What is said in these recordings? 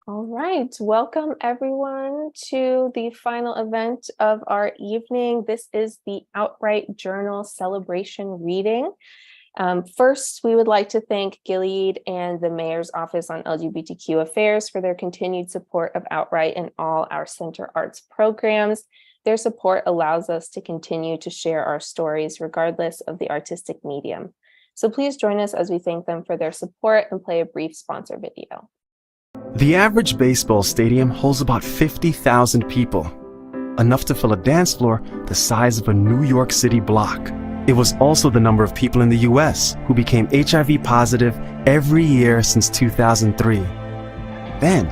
All right, welcome everyone to the final event of our evening. This is the OutWrite Journal Celebration reading. First, we would like to thank Gilead and the Mayor's Office on LGBTQ Affairs for their continued support of OutWrite and all our Center Arts programs. Their support allows us to continue to share our stories regardless of the artistic medium. So please join us as we thank them for their support and play a brief sponsor video. The average baseball stadium holds about 50,000 people, enough to fill a dance floor the size of a New York City block. It was also the number of people in the US who became HIV positive every year since 2003. Then,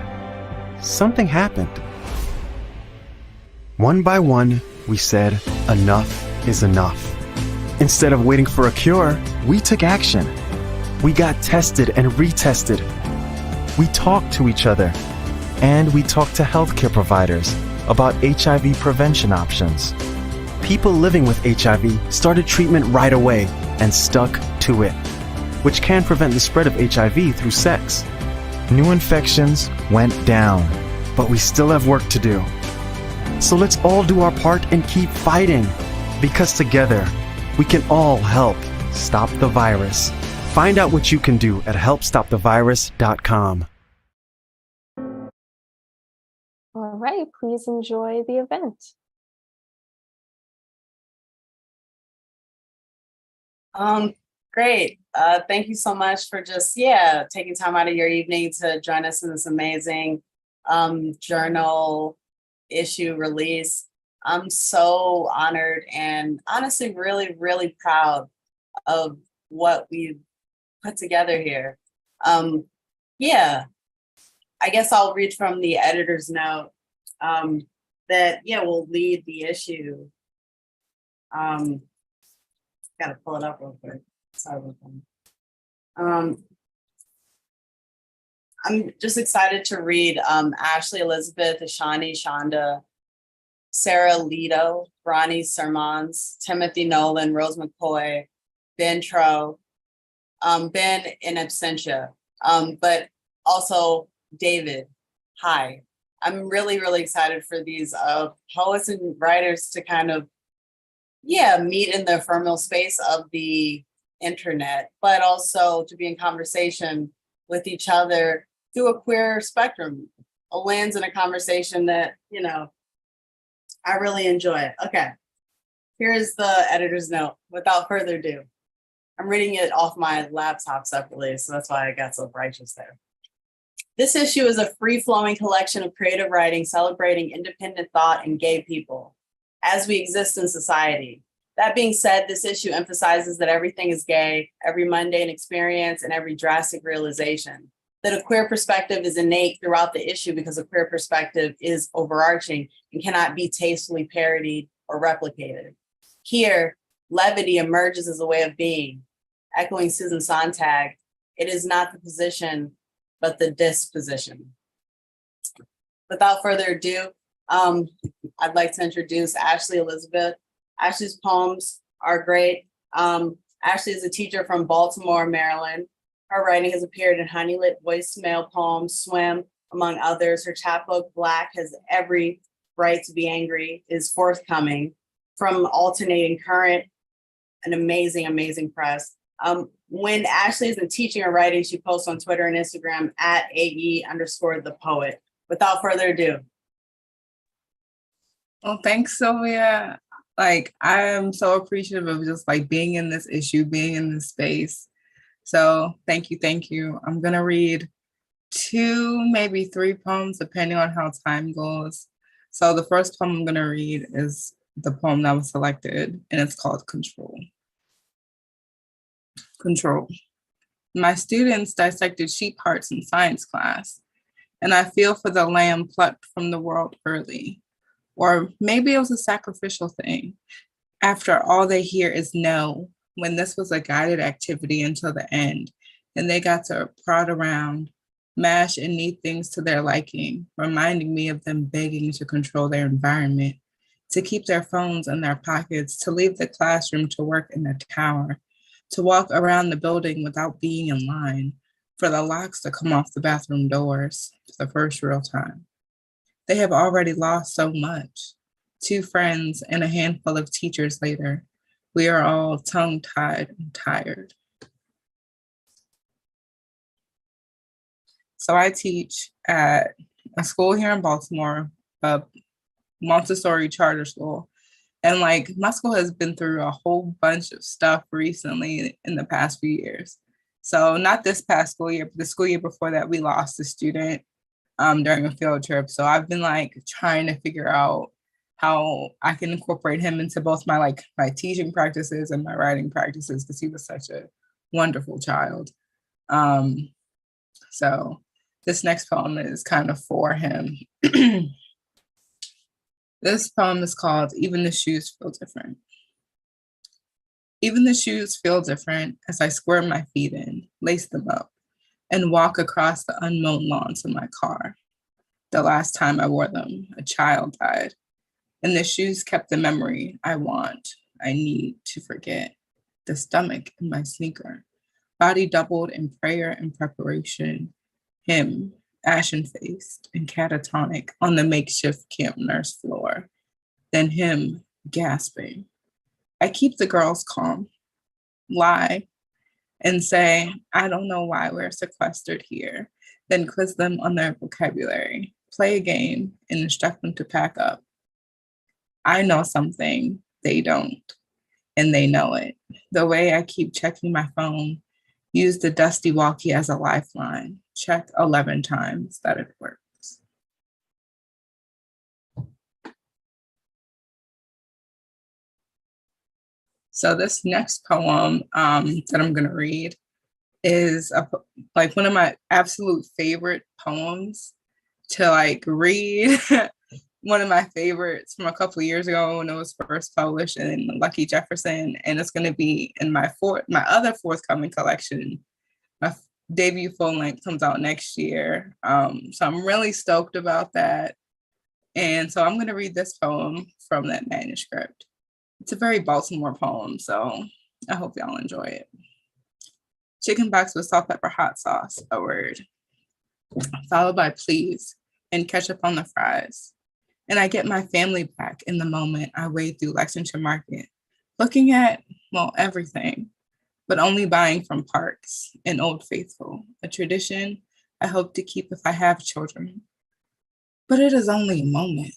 something happened. One by one, we said, enough is enough. Instead of waiting for a cure, we took action. We got tested and retested. We talked to each other, and we talked to healthcare providers about HIV prevention options. People living with HIV started treatment right away and stuck to it, which can prevent the spread of HIV through sex. New infections went down, but we still have work to do. So let's all do our part and keep fighting, because together we can all help stop the virus. Find out what you can do at helpstopthevirus.com. All right, please enjoy the event. Great. Thank you so much for just, taking time out of your evening to join us in this amazing journal issue release. I'm so honored and honestly really, really proud of what we've put together here. I guess I'll read from the editor's note that, will lead the issue. Gotta pull it up real quick. Sorry about that. I'm just excited to read Ashley Elizabeth, Ashani Shonda, Sarah Lido, Ronnie Sermons, Timothy Nolan, Rose McCoy, Ben Tro, Ben in absentia, but also David. Hi. I'm really, really excited for these poets and writers to kind of meet in the ephemeral space of the internet, but also to be in conversation with each other through a queer spectrum, a lens and a conversation that, I really enjoy it. Okay, here's the editor's note. Without further ado, I'm reading it off my laptop separately, so that's why I got so righteous there. This issue is a free-flowing collection of creative writing celebrating independent thought and gay people as we exist in society. That being said, this issue emphasizes that everything is gay, every mundane experience, and every drastic realization. That a queer perspective is innate throughout the issue because a queer perspective is overarching and cannot be tastefully parodied or replicated. Here, levity emerges as a way of being. Echoing Susan Sontag, it is not the position, but the disposition. Without further ado, I'd like to introduce Ashley Elizabeth. Ashley's poems are great. Ashley is a teacher from Baltimore, Maryland. Her writing has appeared in Honeylit voicemail poems, Swim, among others. Her chapbook, Black Has Every Right to Be Angry, is forthcoming from Alternating Current, an amazing, amazing press. When Ashley isn't teaching or writing, she posts on Twitter and Instagram at @AE_the_poet. Without further ado. Well, thanks, Sylvia. I am so appreciative of just being in this issue, being in this space. So thank you. I'm gonna read 2, maybe 3 poems, depending on how time goes. So the first poem I'm gonna read is the poem that was selected, and it's called Control. Control. My students dissected sheep hearts in science class, and I feel for the lamb plucked from the world early. Or maybe it was a sacrificial thing. After all they hear is no, when this was a guided activity until the end, and they got to prod around, mash and knead things to their liking, reminding me of them begging to control their environment, to keep their phones in their pockets, to leave the classroom to work in the tower, to walk around the building without being in line, for the locks to come off the bathroom doors for the first real time. They have already lost so much. 2 friends and a handful of teachers later, we are all tongue-tied and tired. So I teach at a school here in Baltimore, a Montessori charter school. And like my school has been through a whole bunch of stuff recently in the past few years. So not this past school year, but the school year before that, we lost a student during a field trip. So I've been like trying to figure out how I can incorporate him into both my teaching practices and my writing practices, because he was such a wonderful child. So this next poem is kind of for him. This poem is called Even the Shoes Feel Different. Even the shoes feel different as I square my feet in, lace them up, and walk across the unmown lawn to my car. The last time I wore them, a child died, and the shoes kept the memory I need to forget. The stomach in my sneaker, body doubled in prayer and preparation. Him, ashen-faced and catatonic on the makeshift camp nurse floor. Then him, gasping. I keep the girls calm, lie, and say, I don't know why we're sequestered here, then quiz them on their vocabulary, play a game, and instruct them to pack up. I know something they don't, and they know it. The way I keep checking my phone, use the dusty walkie as a lifeline, check 11 times that it works. So this next poem that I'm going to read is like one of my absolute favorite poems to like read. One of my favorites from a couple of years ago when it was first published in Lucky Jefferson, and it's going to be in my other forthcoming collection. My debut full length comes out next year, so I'm really stoked about that. And so I'm going to read this poem from that manuscript. It's a very Baltimore poem, so I hope y'all enjoy it. Chicken box with salt, pepper, hot sauce, a word, followed by please, and ketchup on the fries. And I get my family back in the moment I wade through Lexington Market, looking at, well, everything, but only buying from Parks and Old Faithful, a tradition I hope to keep if I have children. But it is only a moment.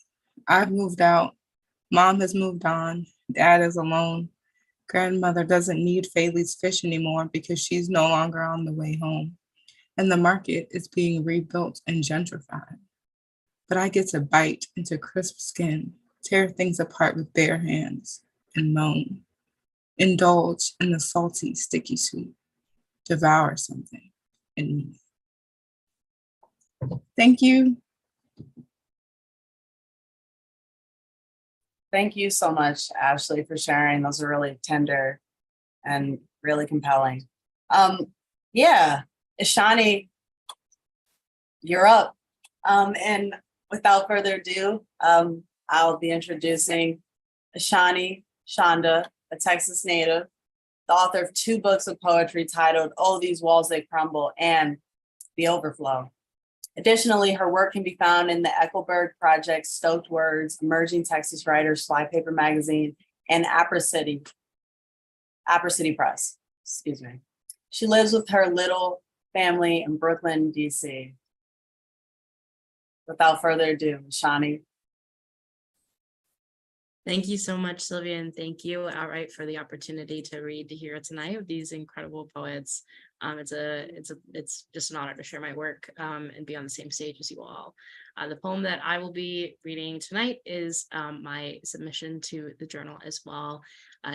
I've moved out, mom has moved on, dad is alone, grandmother doesn't need Faley's fish anymore because she's no longer on the way home, and the market is being rebuilt and gentrified. But I get to bite into crisp skin, tear things apart with bare hands, and moan. Indulge in the salty, sticky sweet. Devour something in me. Thank you. Thank you so much, Ashley, for sharing. Those are really tender and really compelling. Yeah, Ishani, you're up. And without further ado, I'll be introducing Ishani Shanda, a Texas native, the author of 2 books of poetry titled Oh, These Walls They Crumble and The Overflow. Additionally, her work can be found in the Eckelberg Project, Stoked Words, Emerging Texas Writers, Flypaper Magazine, and Apra City Press. Excuse me. She lives with her little family in Brooklyn, DC. Without further ado, Shani. Thank you so much, Sylvia, and thank you, OutWrite, for the opportunity to read here tonight with these incredible poets. It's just an honor to share my work and be on the same stage as you all. The poem that I will be reading tonight is my submission to the journal as well.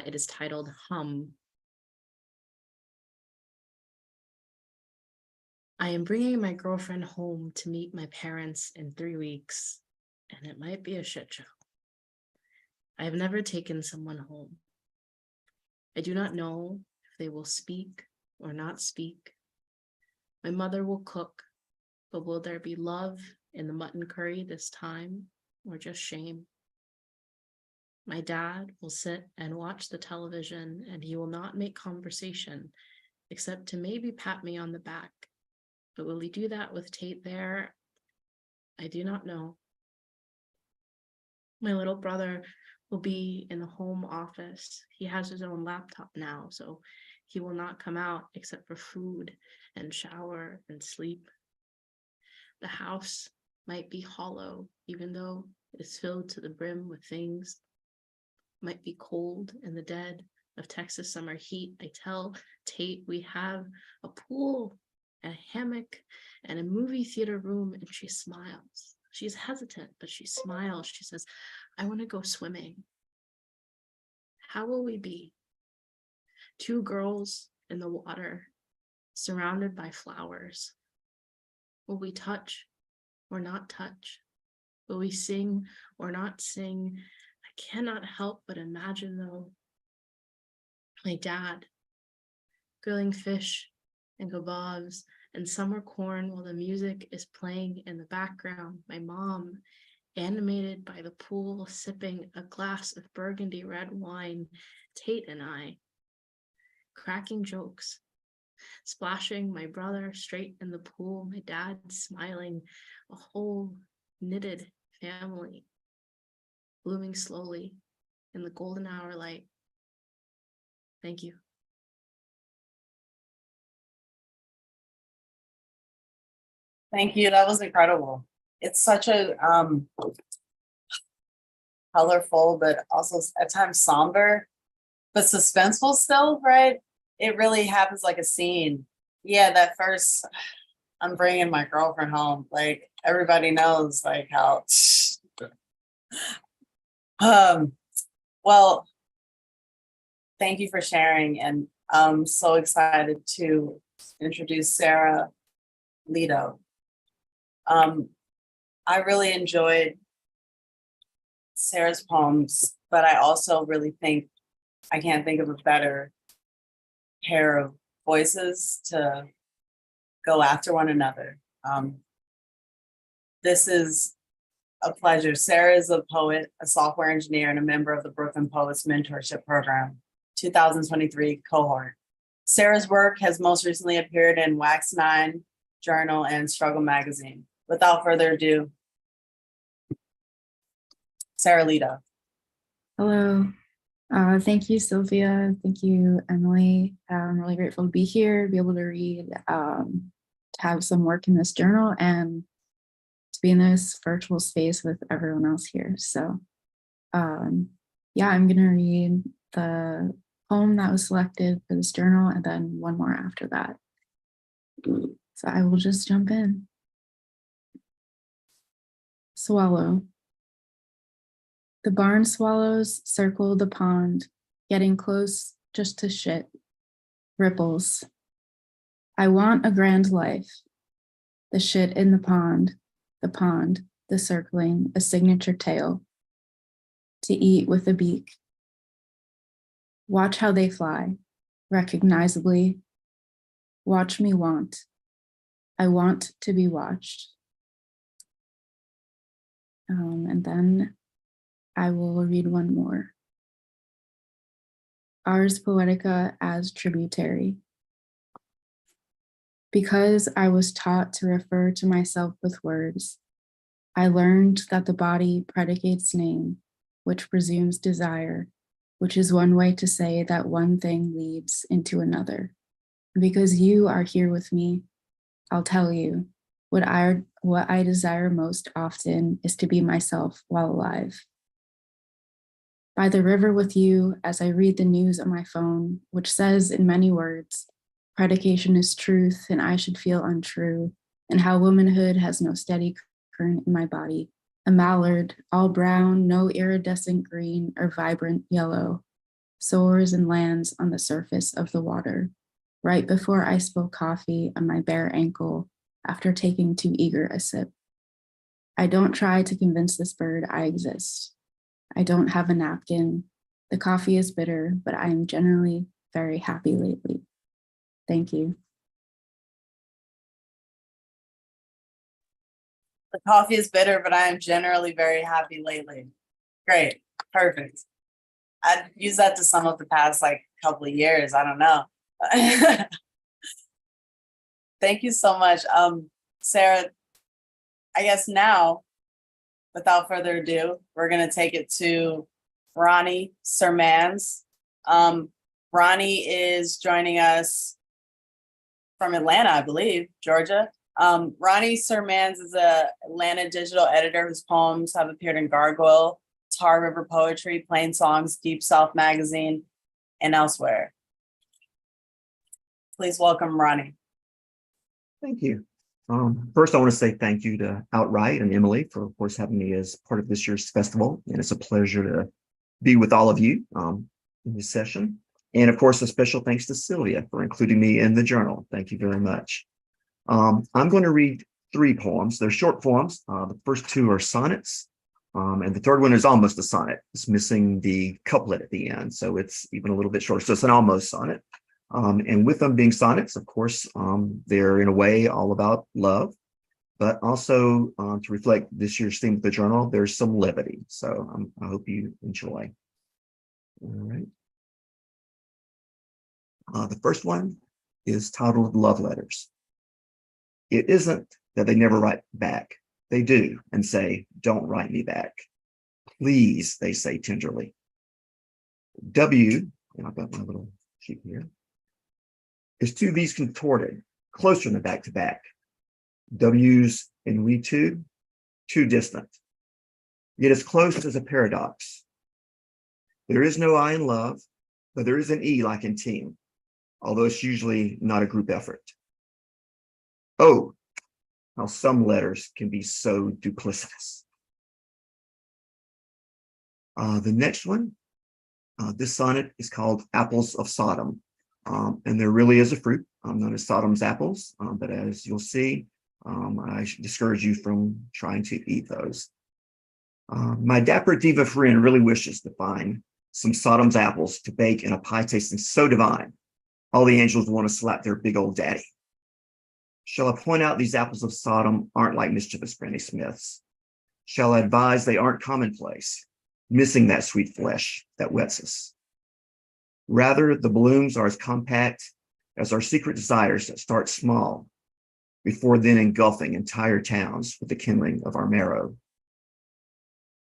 It is titled Hum. I am bringing my girlfriend home to meet my parents in 3 weeks, and it might be a shit show. I have never taken someone home. I do not know if they will speak or not speak. My mother will cook, but will there be love in the mutton curry this time, or just shame? My dad will sit and watch the television, and he will not make conversation, except to maybe pat me on the back But will he do that with Tate there? I do not know. My little brother will be in the home office. He has his own laptop now, so he will not come out except for food and shower and sleep. The house might be hollow, even though it is filled to the brim with things. Might be cold in the dead of Texas summer heat. I tell Tate we have a pool and a hammock and a movie theater room, and she smiles. She's hesitant, but she smiles. She says, I want to go swimming. How will we be? Two girls in the water, surrounded by flowers. Will we touch or not touch? Will we sing or not sing? I cannot help but imagine, though, my dad grilling fish and kebabs and summer corn while the music is playing in the background. My mom, animated by the pool, sipping a glass of burgundy red wine. Tate and I, cracking jokes, splashing my brother straight in the pool. My dad smiling, a whole knitted family, blooming slowly in the golden hour light. Thank you. Thank you. That was incredible. It's such a colorful, but also at times somber, but suspenseful still, right? It really happens like a scene. Yeah, that first, I'm bringing my girlfriend home. Like everybody knows, like how. Well, thank you for sharing, and I'm so excited to introduce Sarah Lito. I really enjoyed Sarah's poems, but I also really think I can't think of a better pair of voices to go after one another. This is a pleasure. Sarah is a poet, a software engineer, and a member of the Brooklyn Poets Mentorship Program, 2023 cohort. Sarah's work has most recently appeared in Wax 9 Journal and Struggle Magazine. Without further ado, Sarah Lito. Hello. Thank you, Sylvia. Thank you, Emily. I'm really grateful to be here, be able to read, to have some work in this journal, and to be in this virtual space with everyone else here. So yeah, I'm going to read the poem that was selected for this journal and then one more after that. So I will just jump in. Swallow. The barn swallows circle the pond, getting close just to shit. Ripples. I want a grand life. The shit in the pond, the circling, a signature tail. To eat with a beak. Watch how they fly, recognizably. Watch me want. I want to be watched. And then I will read one more. Ars Poetica as tributary. Because I was taught to refer to myself with words, I learned that the body predicates name, which presumes desire, which is one way to say that one thing leads into another. Because you are here with me, I'll tell you, what I desire most often is to be myself while alive. By the river with you, as I read the news on my phone, which says in many words, predication is truth and I should feel untrue, and how womanhood has no steady current in my body, a mallard, all brown, no iridescent green or vibrant yellow, soars and lands on the surface of the water, right before I spill coffee on my bare ankle after taking too eager a sip. I don't try to convince this bird I exist. I don't have a napkin. The coffee is bitter, but I am generally very happy lately. Thank you. The coffee is bitter, but I am generally very happy lately. Great, perfect. I'd use that to sum up the past couple of years. I don't know. Thank you so much. Sarah, I guess now, without further ado, we're going to take it to Ronnie Sermans. Ronnie is joining us from Atlanta, I believe, Georgia. Ronnie Sermans is a Atlanta digital editor whose poems have appeared in Gargoyle, Tar River Poetry, Plain Songs, Deep South Magazine, and elsewhere. Please welcome Ronnie. Thank you. First, I want to say thank you to OutWrite and Emily for, of course, having me as part of this year's festival. And it's a pleasure to be with all of you in this session. And of course, a special thanks to Sylvia for including me in the journal. Thank you very much. I'm going to read 3 poems. They're short poems. The first 2 are sonnets. And the third one is almost a sonnet. It's missing the couplet at the end. So it's even a little bit shorter. So it's an almost sonnet. And with them being sonnets, of course, they're in a way all about love, but also to reflect this year's theme of the journal, there's some levity. So I hope you enjoy. All right. The first one is titled Love Letters. It isn't that they never write back. They do and say, don't write me back. Please, they say tenderly. W, and I've got my little sheet here, is 2 V's contorted, closer than back to back. W's and we too distant, yet as close as a paradox. There is no I in love, but there is an E like in team, although it's usually not a group effort. Oh, how some letters can be so duplicitous. The next one, this sonnet is called Apples of Sodom. And there really is a fruit known as Sodom's apples, but as you'll see, I discourage you from trying to eat those. My dapper diva friend really wishes to find some Sodom's apples to bake in a pie tasting so divine, all the angels want to slap their big old daddy. Shall I point out these apples of Sodom aren't like mischievous Granny Smiths? Shall I advise they aren't commonplace, missing that sweet flesh that wets us? Rather, the blooms are as compact as our secret desires that start small, before then engulfing entire towns with the kindling of our marrow.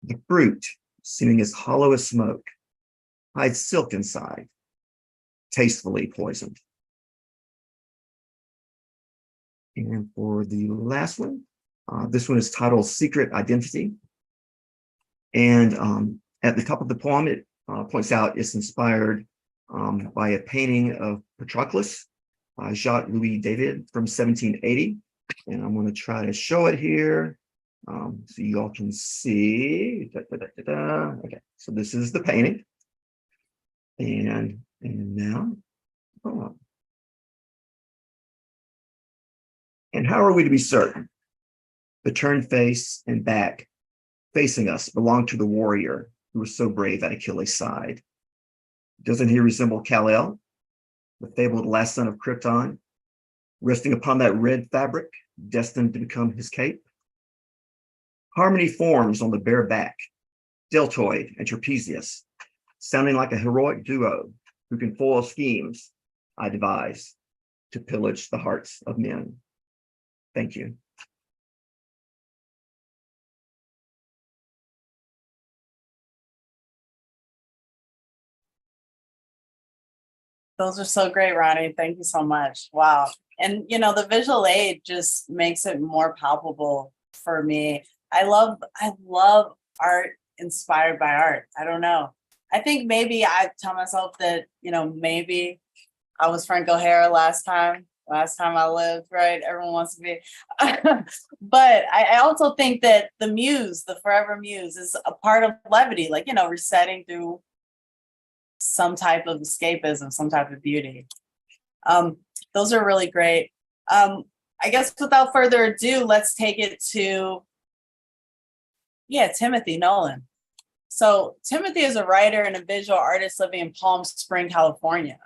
The fruit, seeming as hollow as smoke, hides silk inside, tastefully poisoned. And for the last one, this one is titled Secret Identity. And at the top of the poem, it points out it's inspired by a painting of Patroclus by Jacques-Louis David from 1780. And I'm going to try to show it here so you all can see. Okay, so this is the painting. And now, and how are we to be certain? The turned face and back facing us belong to the warrior who was so brave at Achilles' side. Doesn't he resemble Kal-El, the fabled last son of Krypton, resting upon that red fabric, destined to become his cape? Harmony forms on the bare back, deltoid and trapezius, sounding like a heroic duo who can foil schemes I devise to pillage the hearts of men. Thank you. Those are so great, Ronnie. Thank you so much. Wow. And, you know, the visual aid just makes it more palpable for me. I love art inspired by art. I don't know. I think maybe I tell myself that, you know, maybe I was Frank O'Hara last time I lived, right? Everyone wants to be. But I also think that the muse, the forever muse, is a part of levity, like, you know, resetting through some type of escapism, some type of beauty. Those are really great. I guess without further ado, let's take it to, Timothy Nolan. So Timothy is a writer and a visual artist living in Palm Springs, California.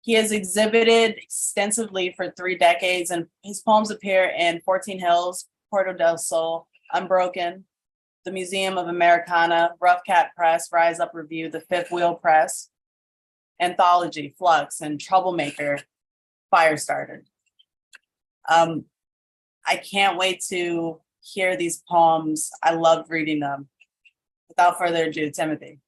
He has exhibited extensively for 3 decades, and his poems appear in 14 Hills, Puerto del Sol, Unbroken, the Museum of Americana, Rough Cat Press, Rise Up Review, the Fifth Wheel Press, Anthology, Flux, and Troublemaker, Firestarter. I can't wait to hear these poems. I love reading them. Without further ado, Timothy.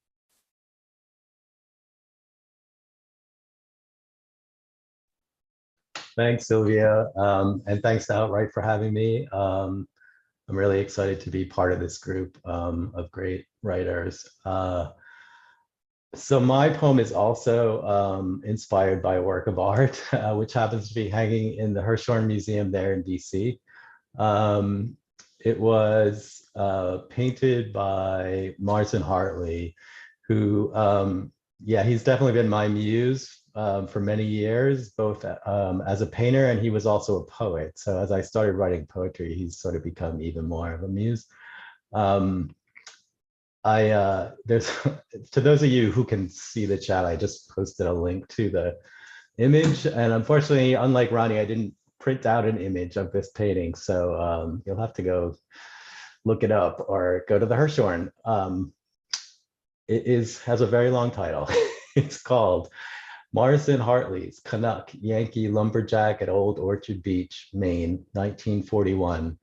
Thanks, Sylvia. And thanks to OutWrite for having me. I'm really excited to be part of this group of great writers. So my poem is also inspired by a work of art, which happens to be hanging in the Hirshhorn Museum there in DC. It was painted by Martin Hartley, who, yeah, he's definitely been my muse for many years, both as a painter, and he was also a poet. So as I started writing poetry, he's sort of become even more of a muse. There's to those of you who can see the chat, I just posted a link to the image, and unfortunately, unlike Ronnie, I didn't print out an image of this painting, so you'll have to go look it up or go to the Hirshhorn. Has a very long title. It's called Morrison Hartley's Canuck Yankee Lumberjack at Old Orchard Beach, Maine, 1941.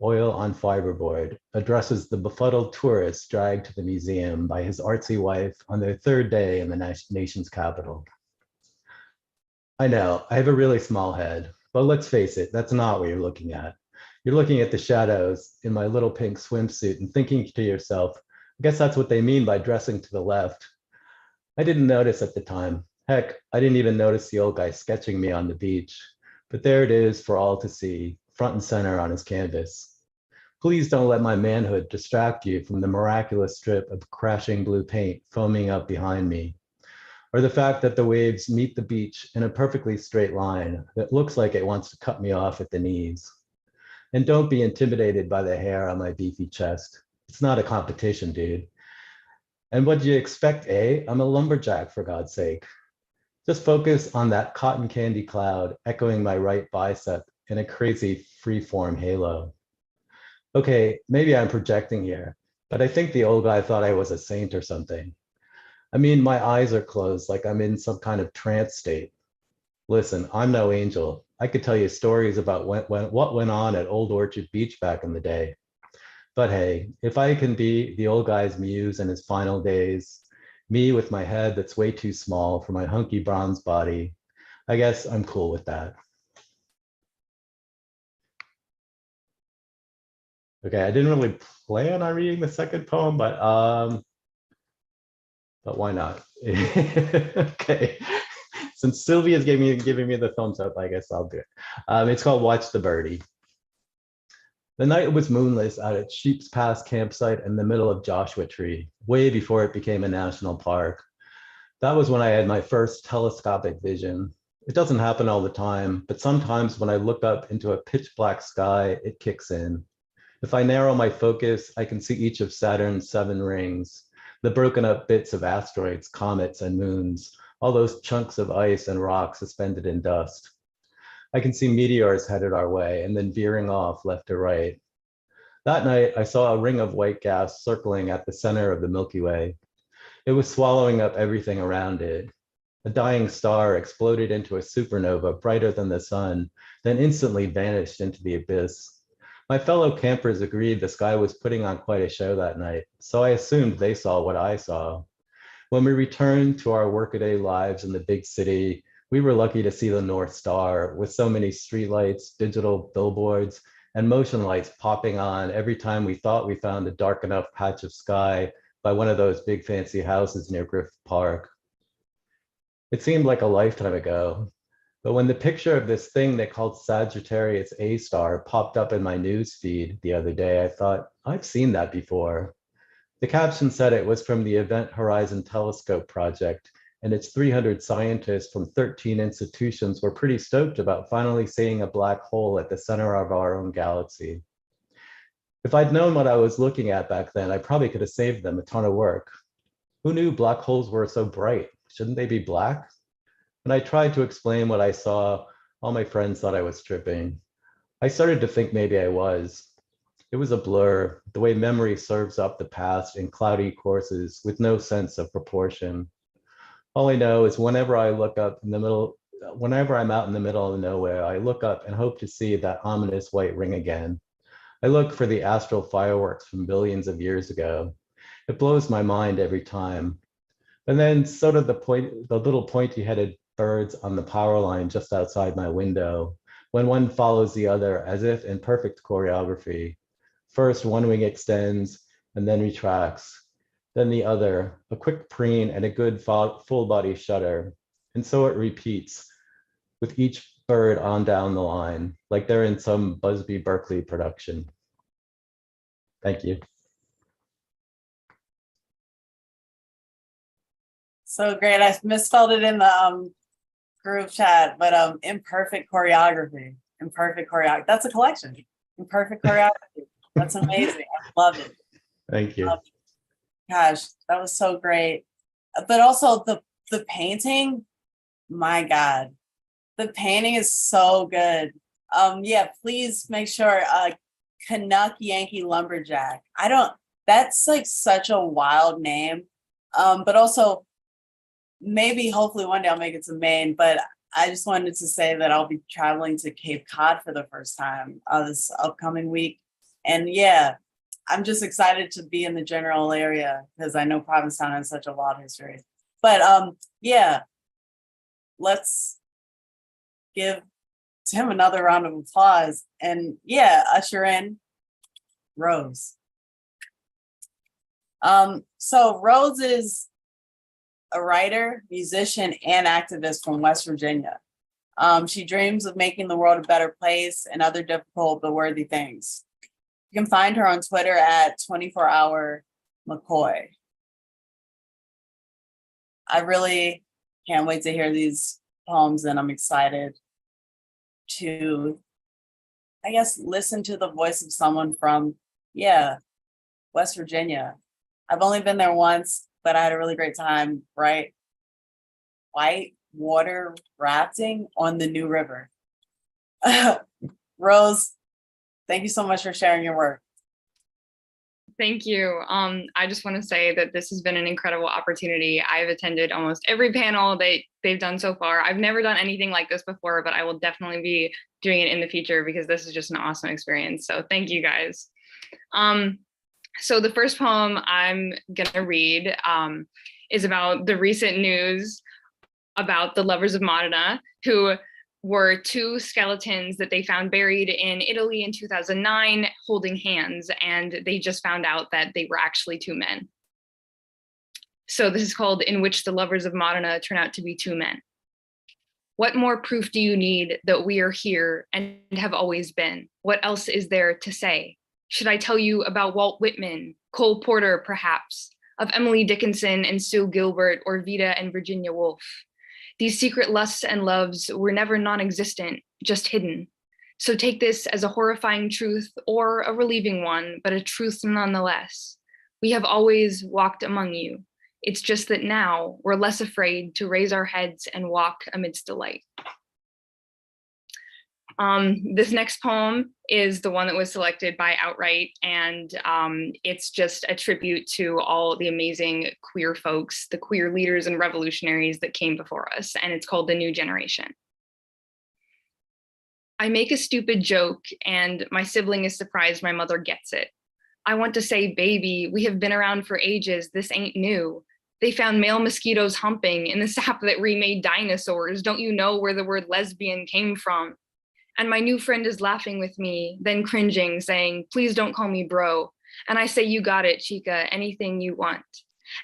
Oil on fiberboard, addresses the befuddled tourists dragged to the museum by his artsy wife on their third day in the nation's capital. I know, I have a really small head, but let's face it, that's not what you're looking at. You're looking at the shadows in my little pink swimsuit and thinking to yourself, I guess that's what they mean by dressing to the left. I didn't notice at the time. Heck, I didn't even notice the old guy sketching me on the beach. But there it is for all to see, front and center on his canvas. Please don't let my manhood distract you from the miraculous strip of crashing blue paint foaming up behind me, or the fact that the waves meet the beach in a perfectly straight line that looks like it wants to cut me off at the knees. And don't be intimidated by the hair on my beefy chest. It's not a competition, dude. And what do you expect, eh? I'm a lumberjack, for God's sake. Just focus on that cotton candy cloud echoing my right bicep in a crazy freeform halo. Okay, maybe I'm projecting here, but I think the old guy thought I was a saint or something. I mean, my eyes are closed like I'm in some kind of trance state. Listen, I'm no angel. I could tell you stories about what went on at Old Orchard Beach back in the day. But hey, if I can be the old guy's muse in his final days, me with my head that's way too small for my hunky bronze body, I guess I'm cool with that. Okay, I didn't really plan on reading the second poem, but why not? Okay, since Sylvia's giving me the thumbs up, I guess I'll do it. It's called Watch the Birdie. The night was moonless out at Sheep's Pass campsite in the middle of Joshua Tree, way before it became a national park. That was when I had my first telescopic vision. It doesn't happen all the time, but sometimes when I look up into a pitch black sky, it kicks in. If I narrow my focus, I can see each of Saturn's 7 rings, the broken up bits of asteroids, comets, and moons, all those chunks of ice and rock suspended in dust. I can see meteors headed our way and then veering off left to right. That night, I saw a ring of white gas circling at the center of the Milky Way. It was swallowing up everything around it. A dying star exploded into a supernova brighter than the sun, then instantly vanished into the abyss. My fellow campers agreed the sky was putting on quite a show that night, so I assumed they saw what I saw. When we returned to our workaday lives in the big city, we were lucky to see the North Star with so many streetlights, digital billboards, and motion lights popping on every time we thought we found a dark enough patch of sky by one of those big fancy houses near Griffith Park. It seemed like a lifetime ago, but when the picture of this thing they called Sagittarius A star popped up in my news feed the other day, I thought, I've seen that before. The caption said it was from the Event Horizon Telescope project, and its 300 scientists from 13 institutions were pretty stoked about finally seeing a black hole at the center of our own galaxy. If I'd known what I was looking at back then, I probably could have saved them a ton of work. Who knew black holes were so bright? Shouldn't they be black? When I tried to explain what I saw, all my friends thought I was tripping. I started to think maybe I was. It was a blur, the way memory serves up the past in cloudy courses with no sense of proportion. All I know is whenever I look up in the middle whenever I'm out in the middle of nowhere, I look up and hope to see that ominous white ring again. I look for the astral fireworks from billions of years ago. It blows my mind every time. And then so do the little pointy-headed birds on the power line just outside my window, when one follows the other as if in perfect choreography. First, one wing extends and then retracts, then the other, a quick preen and a good full body shudder. And so it repeats with each bird on down the line, like they're in some Busby Berkeley production. Thank you. So great. I misspelled it in the group chat, but imperfect choreography. Imperfect choreography. That's a collection. Imperfect choreography. That's amazing. I love it. Thank you. Gosh, that was so great. But also the painting, my God, the painting is so good. Yeah, please make sure Canuck Yankee Lumberjack. That's like such a wild name. But also maybe hopefully one day I'll make it to Maine, but I just wanted to say that I'll be traveling to Cape Cod for the first time this upcoming week. And yeah, I'm just excited to be in the general area because I know Provincetown has such a long history. But yeah, let's give Tim another round of applause. And yeah, usher in Rose. So Rose is a writer, musician, and activist from West Virginia. She dreams of making the world a better place and other difficult but worthy things. You can find her on Twitter at 24-hour McCoy. I really can't wait to hear these poems, and I'm excited to, I guess, listen to the voice of someone from, yeah, West Virginia. I've only been there once, but I had a really great time, right? White water rafting on the New River. Rose, thank you so much for sharing your work. Thank you. I just want to say that this has been an incredible opportunity. I've attended almost every panel they've done so far. I've never done anything like this before, but I will definitely be doing it in the future because this is just an awesome experience. So thank you guys. So the first poem I'm gonna read is about the recent news about the lovers of Modena, who were two skeletons that they found buried in Italy in 2009, holding hands, and they just found out that they were actually two men. So this is called In Which the Lovers of Modena Turn Out to Be Two Men. What more proof do you need that we are here and have always been? What else is there to say? Should I tell you about Walt Whitman, Cole Porter, perhaps, of Emily Dickinson and Sue Gilbert, or Vida and Virginia Woolf? These secret lusts and loves were never non-existent, just hidden. So take this as a horrifying truth or a relieving one, but a truth nonetheless. We have always walked among you. It's just that now we're less afraid to raise our heads and walk amidst delight. This next poem is the one that was selected by OutWrite, and it's just a tribute to all the amazing queer folks, the queer leaders and revolutionaries that came before us, and it's called The New Generation. I make a stupid joke, and my sibling is surprised my mother gets it. I want to say, baby, we have been around for ages, this ain't new. They found male mosquitoes humping in the sap that remade dinosaurs. Don't you know where the word lesbian came from? And my new friend is laughing with me, then cringing, saying, please don't call me bro. And I say, you got it, chica, anything you want.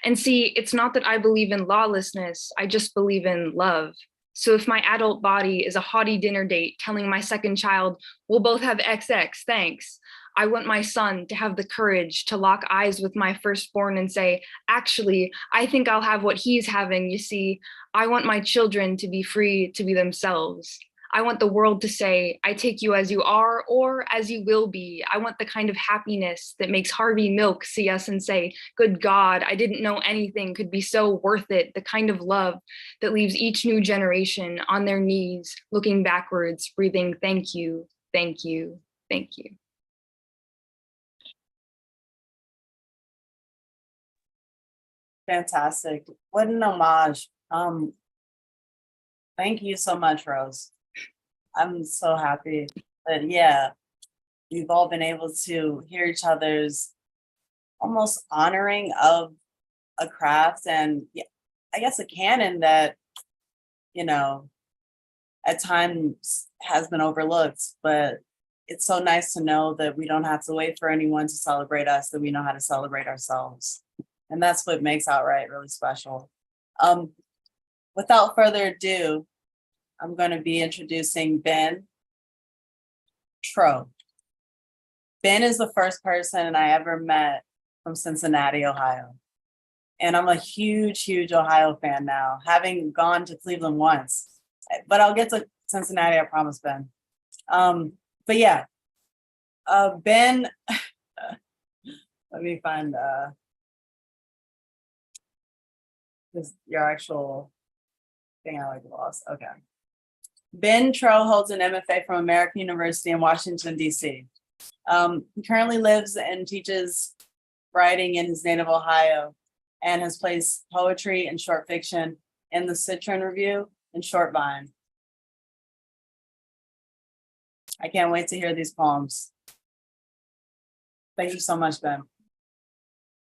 And see, it's not that I believe in lawlessness, I just believe in love. So if my adult body is a haughty dinner date telling my second child, we'll both have XX, thanks. I want my son to have the courage to lock eyes with my firstborn and say, actually, I think I'll have what he's having, you see. I want my children to be free to be themselves. I want the world to say, I take you as you are or as you will be. I want the kind of happiness that makes Harvey Milk see us and say, good God, I didn't know anything could be so worth it. The kind of love that leaves each new generation on their knees, looking backwards, breathing, thank you, thank you, thank you. Fantastic. What an homage. Thank you so much, Rose. I'm so happy that, yeah, we've all been able to hear each other's almost honoring of a craft and, yeah, I guess a canon that, you know, at times has been overlooked, but it's so nice to know that we don't have to wait for anyone to celebrate us, that we know how to celebrate ourselves. And that's what makes OutWrite really special. Without further ado, I'm going to be introducing Ben Tro. Ben is the first person I ever met from Cincinnati, Ohio. And I'm a huge, huge Ohio fan now, having gone to Cleveland once. But I'll get to Cincinnati, I promise, Ben. But yeah, Ben, let me find your actual thing I like lost. Okay. Ben Tro holds an MFA from American University in Washington, D.C. He currently lives and teaches writing in his native Ohio and has placed poetry and short fiction in the Citron Review and Shortvine. I can't wait to hear these poems. Thank you so much, Ben.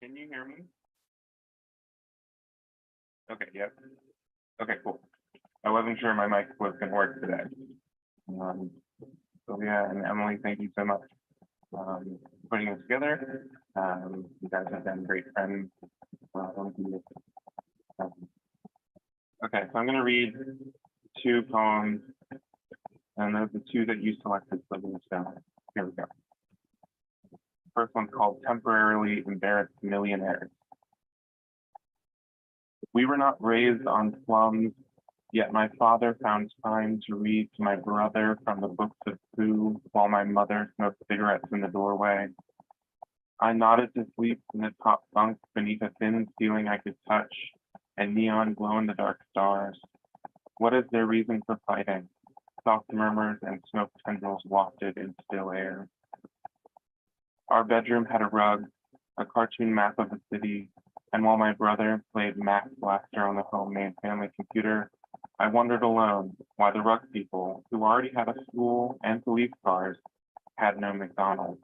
Can you hear me? Okay, yep. Okay, cool. I wasn't sure my mic was going to work today. Sylvia and Emily, thank you so much for putting it together. You guys have been great friends. Okay, so I'm going to read 2 poems, and those are the 2 that you selected, Sylvia. So here we go. First one's called Temporarily Embarrassed Millionaires. We were not raised on plums, yet my father found time to read to my brother from the books of Pooh while my mother smoked cigarettes in the doorway. I nodded to sleep in the top bunk beneath a thin ceiling I could touch and neon glow-in-the-dark stars. What is their reason for fighting? Soft murmurs and smoke tendrils wafted in still air. Our bedroom had a rug, a cartoon map of the city, and while my brother played Max Blaster on the homemade family computer, I wondered alone why the rug people, who already had a school and police cars, had no McDonald's.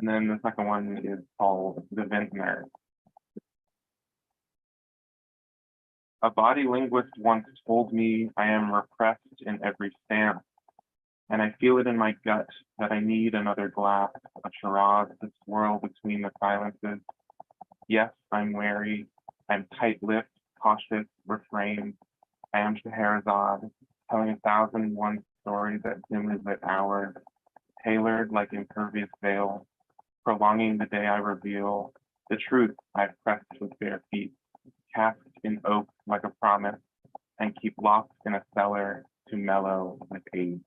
And then the second one is called The Vintner. A body linguist once told me I am repressed in every stance, and I feel it in my gut that I need another glass of Shiraz to swirl between the silences. Yes, I'm wary. I'm tight-lipped, cautious, refrained. I am Scheherazade, telling 1,001 stories at dimly lit hours, tailored like impervious veil, prolonging the day I reveal the truth I've pressed with bare feet, cast in oak like a promise, and keep locked in a cellar to mellow with age.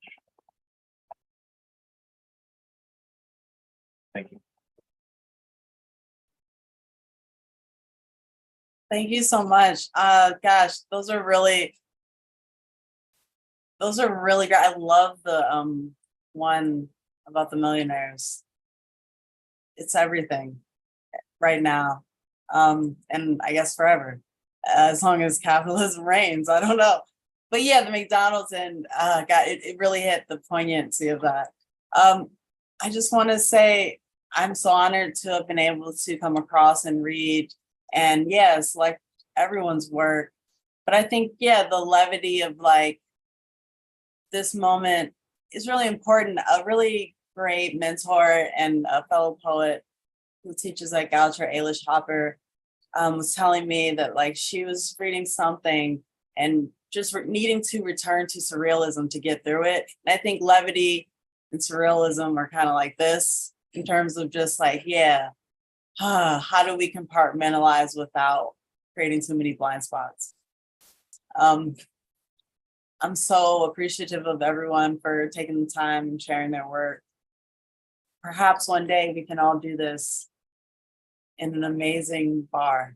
Thank you. Thank you so much. Gosh, those are really great. I love the one about the millionaires. It's everything right now. And I guess forever, as long as capitalism reigns. I don't know. But yeah, the McDonald's and God, it really hit the poignancy of that. I just want to say I'm so honored to have been able to come across and read and yes, like everyone's work. But I think, yeah, the levity of like this moment is really important. A really great mentor and a fellow poet who teaches at Goucher, Ailish Hopper, was telling me that like she was reading something and just needing to return to surrealism to get through it. And I think levity and surrealism are kind of like this in terms of just like, yeah, how do we compartmentalize without creating too many blind spots? I'm so appreciative of everyone for taking the time and sharing their work. Perhaps one day we can all do this in an amazing bar.